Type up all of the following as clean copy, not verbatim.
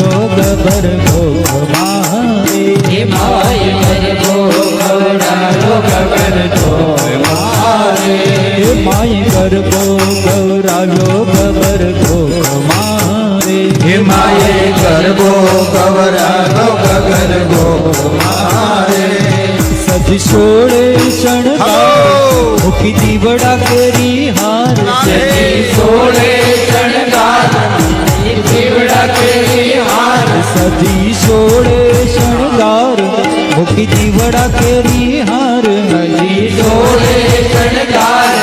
ગબર ગોખ મારે હે માય ગરબો ગવરાયો ગબર ગોખ મારે હે માય ગરબો ગવરાયો ગબર ગોખ મારે હે માય ગરબો ગવરાયો ગબર ગોખ મારે સજી સોળે શણગાર મુખી દીવડા કેરી હાર સજી સોળે શણગાર દીવડા કેરી હાર સજી સોળે શણગાર મુખી દીવડા કેરી હાર સજી સોળે શણગાર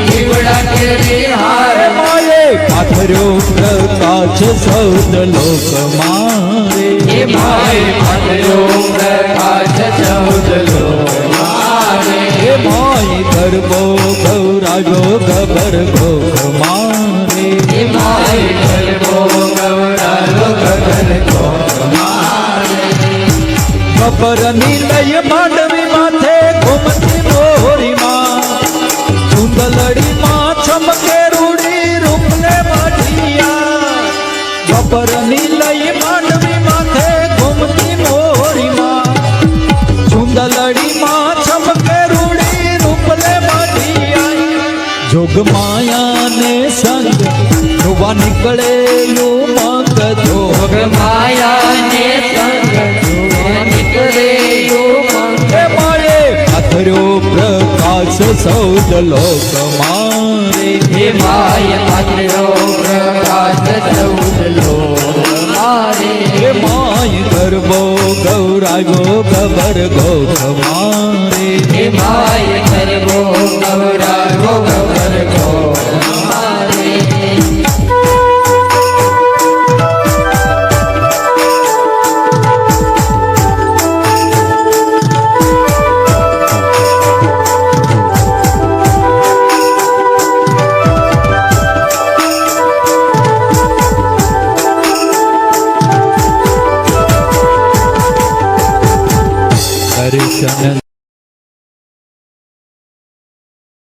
દીવડા કેરી હાર મારે પાથર્યો પ્રકાશ સૌદ લોક મારે હે માય પાથર્યો પ્રકાશ સૌદ લોક મારે હે માય ગરબો ગૌરાયો ગબર ગોખ મારે હે માય ગરબો ગવરાયો ગબર ગોખ મારે ગબર નીલય માંડવી માથે ઘૂમતી મોરી માં ચુંદલડી માં ચમકે રૂડી રૂપને માઢિયા ગબર નીલય માંડવી માથે ઘૂમતી મોરી માં ચુંદલડી માં ચમકે રૂડી રૂપને માઢિયા જોગ માયા ને સંગ જોવા નીકળે યુમક જોગ માયા ને સંગ જોવા નીકળે યુમક હે મારે પાથર્યો પ્રકાશ સૌદ લોક મારે હે માય પાથર્યો પ્રકાશ સૌદ લોક મારે હે માય ગરબો ગૌરાયો ગબર ગોખ મારે હે માય ગરબો ગવરાયો ગબર ગોખ મારે દર્શન